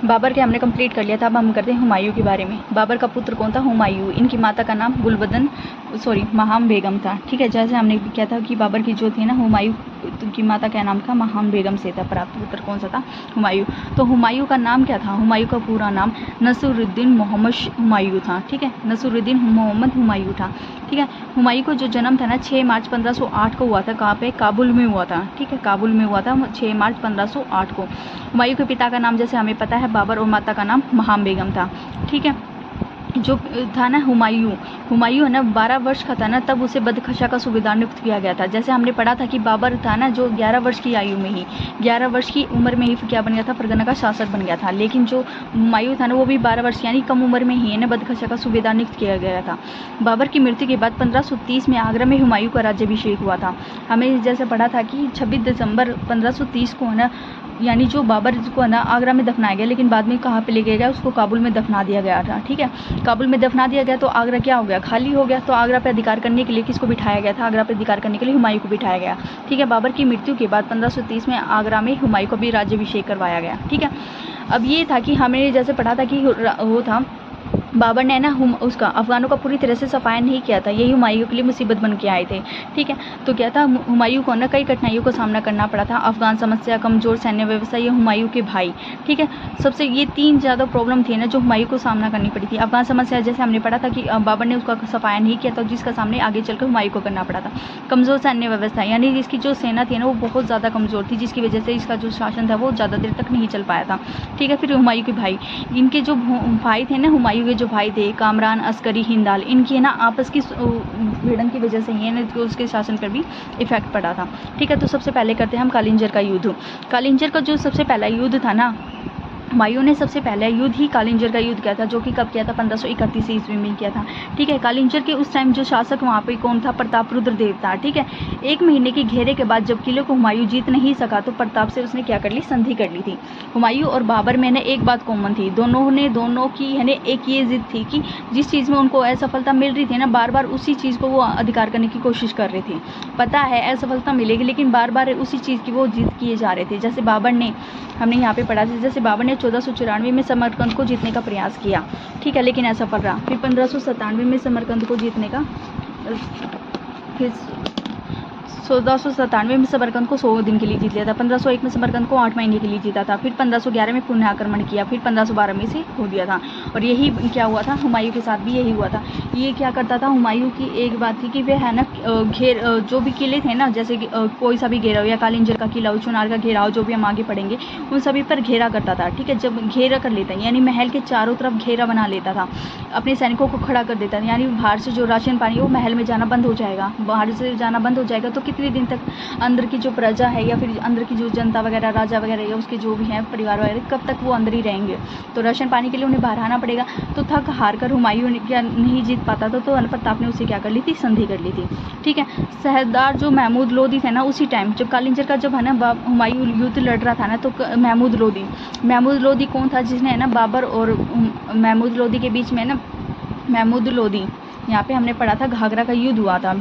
बाबर के हमने कंप्लीट कर लिया था। अब हम करते हैं हुमायूं के बारे में। बाबर का पुत्र कौन था? हुमायूं। इनकी माता का नाम महाम बेगम था। ठीक है, जैसे हमने किया था कि बाबर की जो थी ना हुमायूं की माता का नाम था महाम बेगम से था प्राप्त पुत्र कौन सा था? हुमायूं। तो हुमायूं का नाम क्या था? हुमायूं का पूरा नाम नसरुद्दीन मोहम्मद हुमायूं था। ठीक है, नसरुद्दीन मोहम्मद हुमायूं था। ठीक है, हुमायूं को जो जन्म था ना 6 मार्च 1508 को हुआ था। कहाँ पे? काबुल में हुआ था। ठीक है, काबुल में हुआ था 6 मार्च 1508 को। हुमायूं के पिता का नाम जैसे हमें पता है बाबर और माता का नाम महाम बेगम था। ठीक है, जो था ना हुमायूं है ना 12 वर्ष का था ना तब उसे बदखशा का सूबेदार नियुक्त किया गया था। जैसे हमने पढ़ा था कि बाबर था ना जो 11 वर्ष की आयु में ही 11 वर्ष की उम्र में ही क्या बन गया था? परगना का शासक बन गया था। लेकिन जो हुमायूं था ना वो भी 12 वर्ष यानी कम उम्र में ही है ना बदखशा का सूबेदार नियुक्त किया गया था। बाबर की मृत्यु के बाद 1530 में आगरा में हुमायूं का राज्याभिषेक हुआ था। हमें जैसे पढ़ा था कि 26 दिसंबर 1530 को है ना यानी जो बाबर को है ना आगरा में दफनाया गया, लेकिन बाद में कहाँ पे ले गया गया? उसको काबुल में दफना दिया गया था। ठीक है, काबुल में दफना दिया गया तो आगरा क्या हो गया? खाली हो गया। तो आगरा पे अधिकार करने के लिए किसको बिठाया गया था? आगरा पे अधिकार करने के लिए हुमायूं को बिठाया गया। ठीक है, बाबर की मृत्यु के बाद 1530 में आगरा में हुमायूं को भी राज्याभिषेक करवाया गया। ठीक है, अब ये था कि हमने जैसे पढ़ा था कि वो था बाबर ने ना उसका अफगानों का पूरी तरह से सफाया नहीं किया था। यही हुमायूं के लिए मुसीबत बन के आए थे। ठीक है, तो क्या था हुमायूं को ना कई कठिनाइयों का सामना करना पड़ा था। अफगान समस्या, कमजोर सैन्य व्यवस्था, ये हुमायूं के भाई। ठीक है, सबसे ये 3 ज़्यादा प्रॉब्लम थी ना जो हुमायूं को सामना करनी पड़ी थी। अफगान समस्या जैसे हमने पढ़ा था कि बाबर ने उसका सफाया नहीं किया था जिसका सामने आगे चलकर हुमायूं को करना पड़ा था। कमजोर सैन्य व्यवस्था यानी इसकी जो सेना थी ना वो बहुत ज़्यादा कमजोर थी जिसकी वजह से इसका जो शासन था वो ज़्यादा देर तक नहीं चल पाया था। ठीक है, फिर हुमायूं के भाई, इनके जो भाई थे ना हुमायूं के जो भाई थे कामरान, अस्करी, हिंदाल, इनकी है ना आपस की भिड़न की वजह से ही है ना उसके शासन पर भी इफेक्ट पड़ा था। ठीक है, तो सबसे पहले करते हैं हम कालिंजर का युद्ध। कालिंजर का जो सबसे पहला युद्ध था ना हुमायूं ने सबसे पहले युद्ध ही कालिंजर का युद्ध किया था जो कि कब किया था? 1531 ईस्वी में किया था। ठीक है, कालिंजर के उस टाइम जो शासक वहाँ पे कौन था? प्रताप रुद्र देव था। ठीक है, 1 महीने के घेरे के बाद जब किले को हुमायूं जीत नहीं सका तो प्रताप से उसने क्या कर ली? संधि कर ली थी। हुमायूं और बाबर में ने एक बात कॉमन थी, दोनों की है ना एक ये जिद थी कि जिस चीज़ में उनको असफलता मिल रही थी ना बार बार उसी चीज़ को वो अधिकार करने की कोशिश कर रहे थे। पता है असफलता मिलेगी लेकिन बार बार उसी चीज़ की वो जिद किए जा रहे थे। जैसे बाबर ने हमने यहाँ पे पढ़ा जैसे बाबर ने 1494 में समरकंद को जीतने का प्रयास किया। ठीक है, लेकिन असफल रहा। फिर 1597 में समरकंद को जीतने का फिर 1497 में समरकंद को 100 दिन के लिए जीत लिया था। 1501 में समरकंद को 8 महीने के लिए जीता था। फिर 1511 में पुनः आक्रमण किया। फिर 1512 में से हो दिया था। और यही क्या हुआ था? हुमायूं के साथ भी यही हुआ था। ये क्या करता था? हुमायूं की एक बात थी कि वे है ना जो भी किले थे ना जैसे कि कोई सा भी घेराव या कालिंजर का किला हो, चुनार का घेराव जो भी हम आगे पढ़ेंगे उन सभी पर घेरा करता था। ठीक है, जब घेरा कर लेता है यानी महल के चारों तरफ घेरा बना लेता था, अपने सैनिकों को खड़ा कर देता था। यानी बाहर से जो राशन पानी वो महल में जाना बंद हो जाएगा। बाहर से जाना बंद हो जाएगा तो कितने दिन तक अंदर की जो प्रजा है या फिर अंदर की जो जनता वगैरह राजा वगैरह या उसके जो भी हैं परिवार वगैरह कब तक वो अंदर ही रहेंगे? तो राशन पानी के लिए उन्हें बाहर आना पड़ेगा। तो थक हार कर हुमायूं ने क्या नहीं जीत पाता था तो प्रताप ने उसे क्या कर ली थी? संधि कर ली थी। ठीक है, सरदार जो महमूद लोदी थे ना उसी टाइम जब कालिंजर का जब है ना हुमायूं युद्ध लड़ रहा था ना तो महमूद लोदी कौन था जिसने है ना बाबर और महमूद लोदी के बीच में ना महमूद लोदी यहाँ पे हमने पढ़ा था घाघरा का युद्ध हुआ था।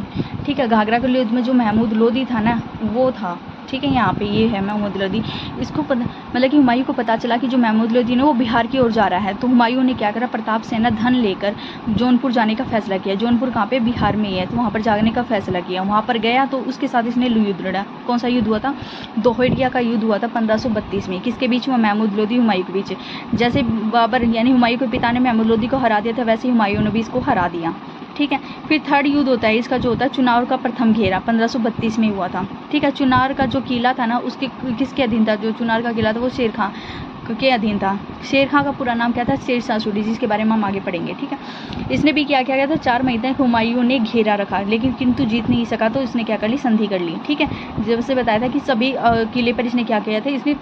ठीक है, घाघरा के युद्ध में जो महमूद लोदी था ना वो था। ठीक है, यहाँ पे ये है महमूद लोदी। इसको मतलब कि हुमायूं को पता चला कि जो महमूद लोदी ने वो बिहार की ओर जा रहा है तो हुमायूं ने क्या करा? प्रताप से ना धन लेकर जौनपुर जाने का फैसला किया। जौनपुर कहाँ पे? बिहार में ही है। तो वहाँ पर जाने का फैसला किया। वहाँ पर गया तो उसके साथ इसने युद्ध लड़ा। कौन सा युद्ध हुआ था? दोहड़िया का युद्ध हुआ था 1532 में। किसके बीच में? महमूद लोदी हुमायूं के बीच। जैसे बाबर यानी हुमायूं के पिता ने महमूद लोदी को हरा दिया था वैसे ही हुमायूं ने भी इसको हरा दिया। ठीक है, फिर थर्ड युद्ध होता है इसका जो होता है चुनार का प्रथम घेरा 1532 में हुआ था। ठीक है, चुनार का जो किला था ना उसके किसके अधीन था? जो चुनार का किला था वो शेर खां के अधीन था। शेर खां का पूरा नाम क्या था? शेर शाह सूरी, जिसके बारे में हम आगे पढ़ेंगे। ठीक है, इसने भी क्या किया गया था? 4 महीने तक हुमायूं ने घेरा रखा लेकिन किंतु जीत नहीं सका तो इसने क्या कर ली? संधि कर ली। ठीक है, जब से बताया था कि सभी किले पर इसने क्या किया था? इसने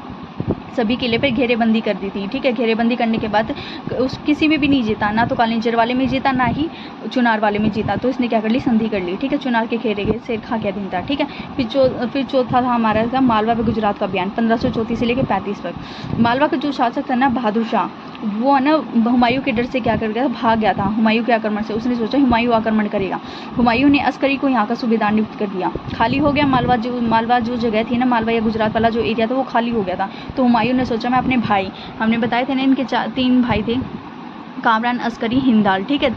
सभी किले पर घेरेबंदी कर दी थी। ठीक है, घेरेबंदी करने के बाद उस किसी में भी नहीं जीता, ना तो कालिंजर वाले में जीता ना ही चुनार वाले में जीता। तो इसने क्या कर ली? संधि कर ली। ठीक है, चुनार के घेरे गए शेर खां के अधीन था। ठीक है, फिर चौथा था हमारा था मालवा व गुजरात का अभियान 1534 से लेकर 35 तक। मालवा का जो शासक था ना बहादुर शाह वो है ना हुमायूं के डर से क्या कर गया था, भाग गया था हुमायूं के आक्रमण से। उसने सोचा हुमायूं आक्रमण करेगा। हुमायूं ने अस्करी को यहाँ का सूबेदार नियुक्त कर दिया। खाली हो गया मालवा जो जगह थी ना, मालवा या गुजरात वाला जो एरिया था वो खाली हो गया था। तो हुमायूं ने सोचा मैं अपने भाई, हमने बताए थे ना इनके 3 भाई थे, कामरान, अस्करी, हिंदाल, ठीक है।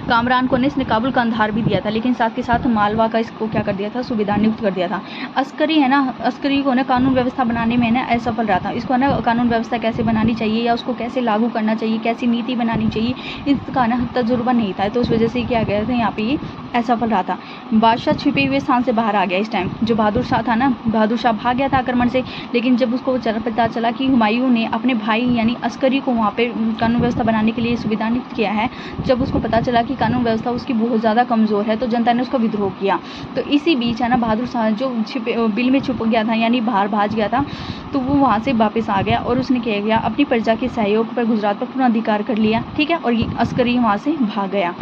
कामरान को ने इसने काबुल कंधार भी दिया था, लेकिन साथ के साथ मालवा का इसको क्या कर दिया था, सूबेदार नियुक्त कर दिया था। अस्करी है ना, अस्करी को ना कानून व्यवस्था बनाने में ना असफल रहा था। इसको ना कानून व्यवस्था कैसे बनानी चाहिए या उसको कैसे लागू करना चाहिए, कैसी नीति बनानी चाहिए, इसका ना तजुर्बा नहीं था। तो उस वजह से क्या गया था, यहाँ पे ये असफल रहा था। बादशाह छिपे हुए स्थान से बाहर आ गया इस टाइम। जो बहादुर शाह था ना, बहादुर शाह भाग गया था आक्रमण से, लेकिन जब उसको पता चला कि हुमायूं ने अपने भाई यानी अस्करी को वहाँ पे कानून व्यवस्था बनाने के लिए सूबेदार नियुक्त किया है, जब उसको पता चला कि कानून व्यवस्था उसकी बहुत ज़्यादा कमज़ोर है, तो जनता ने उसका विद्रोह किया। तो इसी बीच है ना बहादुर शाह जो बिल में छुप गया था यानी बाहर भाग गया था, तो वो वहाँ से वापस आ गया और उसने क्या किया, अपनी प्रजा के सहयोग पर गुजरात पर पूर्ण अधिकार कर लिया, ठीक है। और ये अस्करी वहाँ से भाग गया।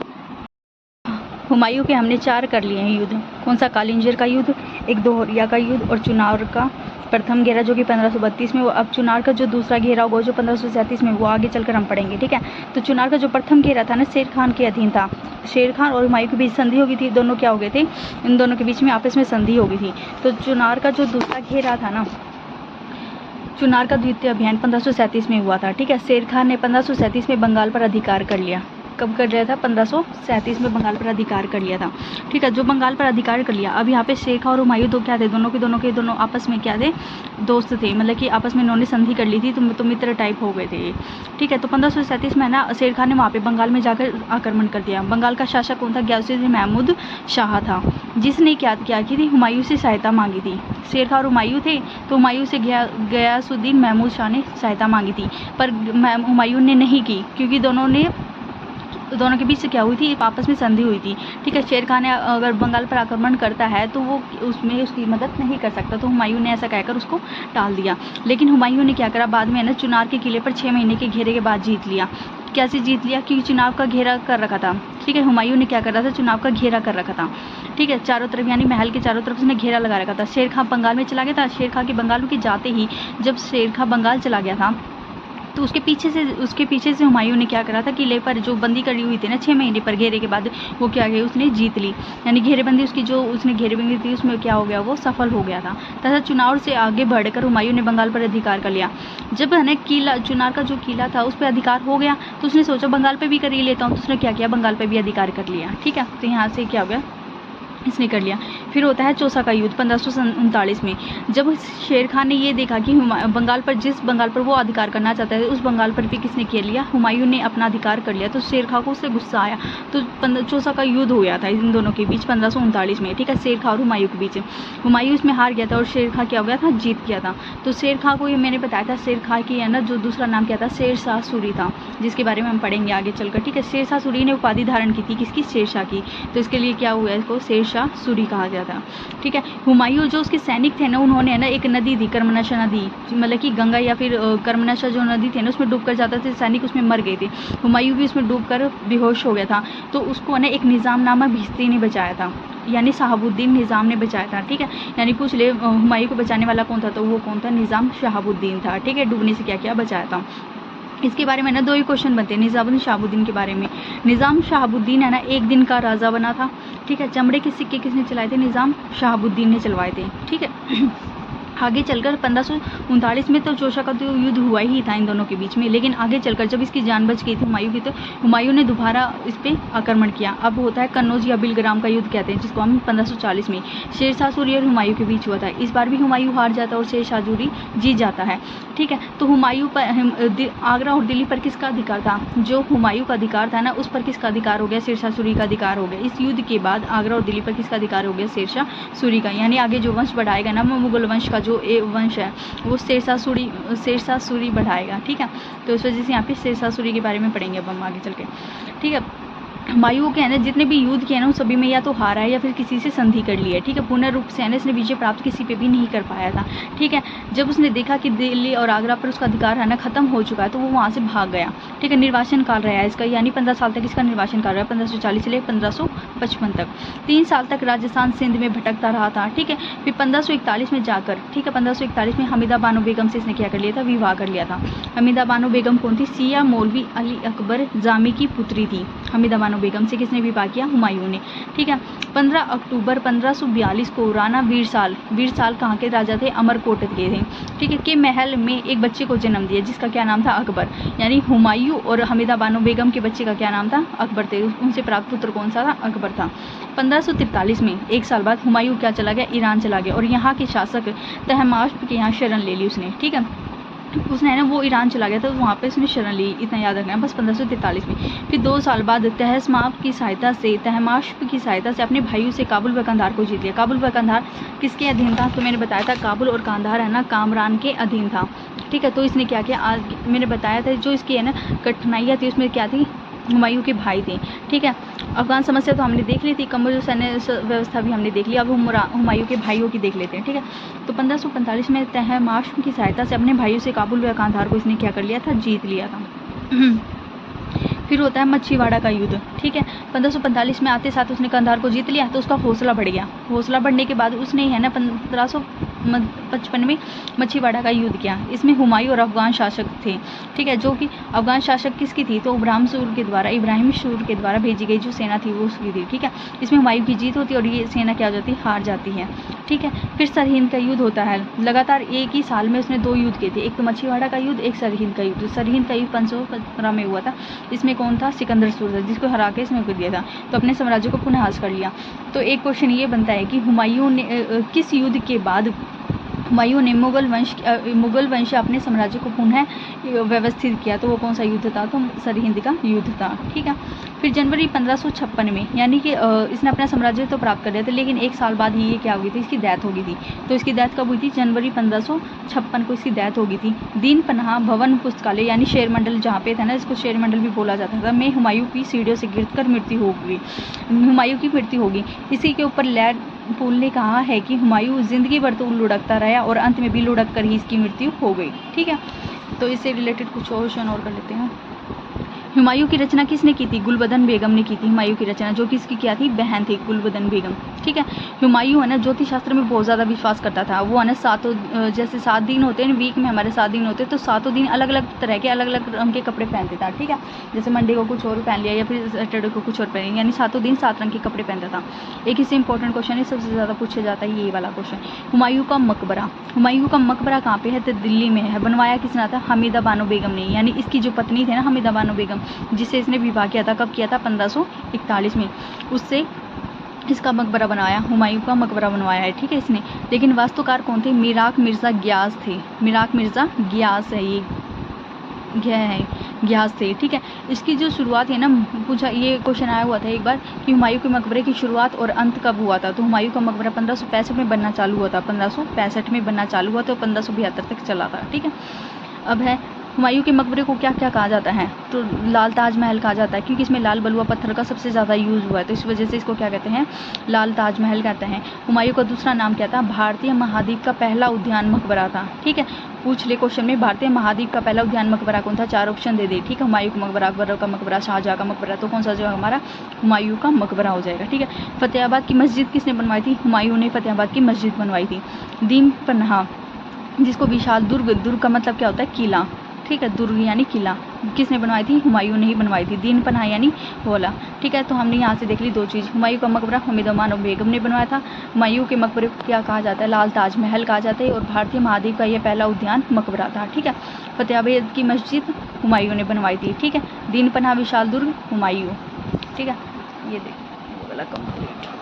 हुमायूं के हमने 4 कर लिए हैं युद्ध। कौन सा, कालिंजर का युद्ध, एक दोहरिया का युद्ध और चुनार का प्रथम घेरा जो कि 1532 में, वो अब चुनार का जो दूसरा घेरा होगा जो 1537 में, वो आगे चलकर हम पढ़ेंगे, ठीक है। तो चुनार का जो प्रथम घेरा था ना, शेर खान के अधीन था। शेर खान और हुमायूं के बीच संधि हो गई थी, दोनों क्या हो गए थे, इन दोनों के बीच में आपस में संधि हो गई थी। तो चुनार का जो दूसरा घेरा था ना, चुनार का द्वितीय अभियान 1537 में हुआ था, ठीक है। शेर खान ने 1537 में बंगाल पर अधिकार कर लिया। कब कर लिया था, 1537 में बंगाल पर अधिकार कर लिया था, ठीक है। जो बंगाल पर अधिकार कर लिया, अब यहाँ पे शेर खान और हुमायूं तो क्या थे, दोनों आपस में क्या थे, दोस्त थे, मतलब कि आपस में इन्होंने संधि कर ली थी, तो मित्र टाइप हो गए थे, ठीक है। तो 1537 में ना शेर खान ने वहाँ पे बंगाल में जाकर आक्रमण कर दिया। बंगाल का शासक कौन था, गयासुद्दीन महमूद शाह था, जिसने क्या की थी, हुमायूं से सहायता मांगी थी। शेर खान और हुमायूं थे, तो हुमायूं से गयासुद्दीन महमूद शाह ने सहायता मांगी थी, पर हुमायूं ने नहीं की, क्योंकि दोनों के बीच से क्या हुई थी, आपस में संधि हुई थी, ठीक है। शेर खान ने अगर बंगाल पर आक्रमण करता है तो वो उसमें उसकी मदद नहीं कर सकता, तो हुमायूं ने ऐसा कहकर उसको टाल दिया। लेकिन हुमायूं ने क्या करा, बाद में ना चुनार के किले पर 6 महीने के घेरे के बाद जीत लिया। कैसे जीत लिया, क्योंकि चुनाव का घेरा कर रखा था, ठीक है। हुमायूं ने क्या कर रहा था, चुनाव का घेरा कर रखा था, ठीक है। चारों तरफ यानी महल के चारों तरफ उसने घेरा लगा रखा था। शेर खान बंगाल में चला गया था। शेर खान के बंगाल के जाते ही जब शेर खान बंगाल चला गया था, तो उसके पीछे से हुमायूं ने क्या करा था, किले पर जो बंदी करी हुई थी ना 6 महीने पर घेरे के बाद, वो क्या गई, उसने जीत ली। यानी घेरेबंदी उसकी जो उसने घेरेबंदी थी उसमें क्या हो गया, वो सफल हो गया था। तथा चुनाव से आगे बढ़कर हुमायूं ने बंगाल पर अधिकार कर लिया। जब है ना चुनार का जो किला था उस पर अधिकार हो गया, तो उसने सोचा बंगाल पर भी कर ही लेता हूँ, तो उसने क्या किया, बंगाल पर भी अधिकार कर लिया, ठीक है। तो यहाँ से क्या हो गया, इसने कर लिया। फिर होता है चौसा का युद्ध 1539 में। जब शेर खान ने ये देखा कि जिस बंगाल पर वो अधिकार करना चाहता है उस बंगाल पर भी किसने कर लिया, हुमायूं ने अपना अधिकार कर लिया, तो शेर खान को उससे गुस्सा आया। तो चौसा का युद्ध हो गया था इन दोनों के बीच 1539 में, ठीक है, शेर खान और हुमायूं के बीच। हुमायूं इसमें हार गया था और शेर खान क्या हो गया था, जीत गया था। तो शेर खान को ये मैंने बताया था, शेर खान की है ना जो दूसरा नाम क्या था, शेर शाह सूरी था, जिसके बारे में हम पढ़ेंगे आगे चलकर, ठीक है। शेर शाह सूरी ने उपाधि धारण की थी, किसकी, शेर शाह की। तो इसके लिए क्या हुआ, इसको शेर शाह सूरी कहा जाता है, ठीक है। हुमायूं जो उसके सैनिक थे ना, उन्होंने है ना एक नदी थी, कर्मनशा नदी, मतलब कि गंगा या फिर कर्मनशा जो नदी थी ना, उसमें डूबकर जाते थे सैनिक, उसमें मर गए थे। हुमायूं भी उसमें डूबकर बेहोश हो गया था। तो उसको है ना एक निज़ाम नामा भिश्ती ने बचाया था, यानी शहाबुद्दीन निज़ाम ने बचाया था, ठीक है। यानी पूछ ले हुमायूं को बचाने वाला कौन था, तो वो कौन था, निज़ाम शहाबुद्दीन था, ठीक है। डूबने से क्या किया, बचाया था। इसके बारे में ना 2 ही क्वेश्चन बनते हैं निज़ामुद्दीन शहाबुद्दीन के बारे में। निज़ाम शहाबुद्दीन है ना एक दिन का राजा बना था, ठीक है। चमड़े के सिक्के किसने चलाए थे, निज़ाम शहाबुद्दीन ने चलवाए थे, ठीक है। आगे चलकर 1539 में तो चौसा का तो युद्ध हुआ ही था इन दोनों के बीच में, लेकिन आगे चलकर जब इसकी जान बच गई थी हुमायूं की, तो हुमायूं ने दोबारा इस पर आक्रमण किया। अब होता है कन्नौज या बिलग्राम का युद्ध कहते हैं, जिसको हम 1540 में शेर शाह सूरी और हुमायूं के बीच हुआ था। इस बार भी हुमायूं हार जाता है और शेर शाह सूरी जीत जाता है, ठीक है। तो हुमायूं पर आगरा और दिल्ली पर किसका अधिकार था, जो हुमायूं का अधिकार था ना उस पर किसका अधिकार हो गया, शेर शाह सूरी का अधिकार हो गया। इस युद्ध के बाद आगरा और दिल्ली पर किसका अधिकार हो गया, शेर शाह सूरी का। यानी आगे जो वंश बढ़ाएगा ना, मुगल वंश का जो वंश है वो शेर शाह सूरी बढ़ाएगा, ठीक है। तो इस वजह से यहाँ पे शेर शाह सूरी के बारे में पढ़ेंगे अब हम आगे चल के, ठीक है। हुमायूं के है ना जितने भी युद्ध किए ना उन सभी में या तो हारा है या फिर किसी से संधि कर ली है, ठीक है। पूर्ण रूप से है ना इसने विजय प्राप्त किसी पे भी नहीं कर पाया था, ठीक है। जब उसने देखा कि दिल्ली और आगरा पर उसका अधिकार है ना खत्म हो चुका है तो वो वहाँ से भाग गया, ठीक है। निर्वासन काल रहा है इसका, यानी 15 साल तक इसका निर्वासन काल रहा है, 1540 से लेकर 1555 तक। 3 साल तक राजस्थान सिंध में भटकता रहा था, ठीक है। फिर 1541 में जाकर, ठीक है, 1541 में हमीदा बानो बेगम से इसने क्या कर लिया था, विवाह कर लिया था। हमीदा बानो बेगम कौन थी? सिया मौलवी अली अकबर जामी की पुत्री थी। हमीदा बानो बेगम से किसने विवाह किया? हुमायूं ने, ठीक है। 15 अक्टूबर 1542 को राणा वीरसाल कहाँ के राजा थे? अमरकोट के थे, ठीक है, के महल में एक बच्चे को जन्म दिया जिसका क्या नाम था? अकबर। यानी हुमायूं और हमीदा बानो बेगम के बच्चे का क्या नाम था? अकबर थे। उनसे प्राप्त पुत्र कौन सा था? अकबर था। 1543 में, एक साल बाद, हुमायूं क्या चला गया? ईरान चला गया और यहाँ के शासक तहमास्प के यहाँ शरण ले ली उसने, ठीक है। उसने है ना वो ईरान चला गया था, तो वहाँ पे उसने शरण ली, इतना याद रखना है बस। 1543 में फिर 2 साल बाद तहमास्प की सहायता से अपने भाइयों से काबुल व कंधार को जीत लिया। काबुल व कंधार किसके अधीन था? तो मैंने बताया था काबुल और कंधार है ना कामरान के अधीन था, ठीक है। तो इसने क्या किया? आज मैंने बताया था जो इसकी है ना कठिनाइयाँ थी उसमें क्या थी? हुमायूं के भाई थे, ठीक है। अफगान समस्या तो हमने देख ली थी, कमजोर सैन्य व्यवस्था भी हमने देख लिया। अब हुमायूं के भाइयों की देख लेते हैं, ठीक है। तो 1545 में तहमास्प की सहायता से अपने भाइयों से काबुल व कांधार को इसने क्या कर लिया था? जीत लिया था। फिर होता है मच्छीवाड़ा का युद्ध, ठीक है। 1545 में आते साथ उसने कंधार को जीत लिया तो उसका हौसला बढ़ गया। हौसला बढ़ने के बाद उसने है ना 1555 में मच्छीवाड़ा का युद्ध किया। इसमें हुमायूं और अफगान शासक थे, ठीक है। जो कि अफगान शासक किसकी थी? तो इब्राहिम सूर के द्वारा भेजी गई जो सेना थी वो उसकी थी, ठीक है। इसमें हुमायूं की जीत होती है और ये सेना क्या हो जाती है? हार जाती है, ठीक है। फिर सरहिंद का युद्ध होता है। लगातार एक ही साल में उसने 2 युद्ध किए थे, एक तो मच्छीवाड़ा का युद्ध, एक सरहिंद का युद्ध। सरहिंद का युद्ध 1515 में हुआ था। इसमें कौन था? सिकंदर सूर था, जिसको हरा के इसने कर दिया था, तो अपने साम्राज्य को पुनः हासिल कर लिया। तो एक क्वेश्चन ये बनता है कि हुमायूं ने किस युद्ध के बाद हुमायूं ने मुगल वंश अपने साम्राज्य को पुनः व्यवस्थित किया? तो वो कौन सा युद्ध था? तो सरहिंद का युद्ध था, ठीक है। फिर जनवरी 1556 में, यानी कि इसने अपना साम्राज्य तो प्राप्त कर लिया था, लेकिन 1 साल बाद ही ये क्या हो गई थी? इसकी डेथ हो गई थी। तो इसकी डेथ कब हुई थी? जनवरी 1556 को इसकी डेथ हो गई थी। दीन पनाह भवन पुस्तकालय यानी शेर मंडल जहाँ पे था ना, इसको शेर मंडल भी बोला जाता था, में हुमायूं की सीढ़ियों से गिरकर मृत्यु हो गई। हुमायूं की मृत्यु होगी। इसी के ऊपर लैड पुल ने कहा है कि हुमायूं जिंदगी भर तो लुढ़कता रहा और अंत में भी लुढ़क कर ही इसकी मृत्यु हो गई, ठीक है। तो इससे रिलेटेड कुछ क्वेश्चन और कर लेते हैं। हुमायूं की रचना किसने की थी? गुलबदन बेगम ने की थी हुमायूं की रचना, जो कि इसकी क्या थी? बहन थी गुलबदन बेगम, ठीक है। हुमायूं है ना ज्योतिष शास्त्र में बहुत ज़्यादा विश्वास करता था। वो है ना जैसे 7 दिन होते हैं वीक में, हमारे 7 दिन होते हैं, तो 7 दिन अलग अलग तरह के अलग अलग रंग के कपड़े पहनते था, ठीक है। जैसे मंडे को कुछ और पहन लिया या फिर सैटरडे को कुछ और पहन लिया, यानी 7 दिन 7 रंग के कपड़े पहनता था। एक इससे इंपॉर्टेंट क्वेश्चन है, सबसे ज़्यादा पूछा जाता है ये वाला क्वेश्चन। हुमायूं का मकबरा कहाँ पे है? तो दिल्ली में है। बनवाया किसने था? हमीदा बानो बेगम ने, यानी इसकी जो पत्नी थी ना हमीदा बानो बेगम, जिससे इसने विवाह किया था। कब किया था? 1541 में। उससे इसका मकबरा बनाया, हुमायूं का मकबरा बनवाया है, ठीक है इसने। लेकिन वास्तुकार कौन थे? मीराक मिर्ज़ा गियास थे। मीराक मिर्ज़ा गियास है, ये गियास थे, ठीक है। इसकी जो शुरुआत है ना, पूछा ये क्वेश्चन आया हुआ था एक बार कि हुमायूं के मकबरे की शुरुआत और अंत कब हुआ था? तो हुमायूं का मकबरा 1565 में बनना चालू हुआ था, 1565 में बनना चालू हुआ, तो 1572 तक चला था, ठीक है। अब है हुमायूं के मकबरे को क्या क्या कहा जाता है? तो लाल ताजमहल कहा जाता है, क्योंकि इसमें लाल बलुआ पत्थर का सबसे ज़्यादा यूज़ हुआ है, तो इस वजह से इसको क्या कहते हैं? लाल ताजमहल कहते हैं। हुमायूं का दूसरा नाम क्या था? भारतीय महाद्वीप का पहला उद्यान मकबरा था, ठीक है। पूछ ले क्वेश्चन में, भारतीय महाद्वीप का पहला उद्यान मकबरा कौन था? 4 ऑप्शन दे, ठीक है। हुमायूं का मकबरा, अकबर का मकबरा, शाहजहां का मकबरा, तो कौन सा जो हमारा हुमायूं का मकबरा हो जाएगा, ठीक है। फतेहाबाद की मस्जिद किसने बनवाई थी? हुमायूं ने फतेहाबाद की मस्जिद बनवाई थी। दीन पनाह, जिसको विशाल दुर्ग का मतलब क्या होता है? किला, ठीक है। दुर्ग यानी किला किसने बनवाई थी? हुमायूं ने ही बनवाई थी। दीन पनाह यानी बोला, ठीक है। तो हमने यहाँ से देख ली 2 चीज़। हुमायूं का मकबरा हमीदा बानो बेगम ने बनवाया था। हुमायूं के मकबरे को क्या कहा जाता है? लाल ताजमहल कहा जाता है। और भारतीय महाद्वीप का यह पहला उद्यान मकबरा था, ठीक है। फतेहाबाद की मस्जिद हुमायूं ने बनवाई थी, ठीक है। दीन पनाह विशाल दुर्ग हुमायूं, ठीक है। ये देखिए वाला कंप्लीट।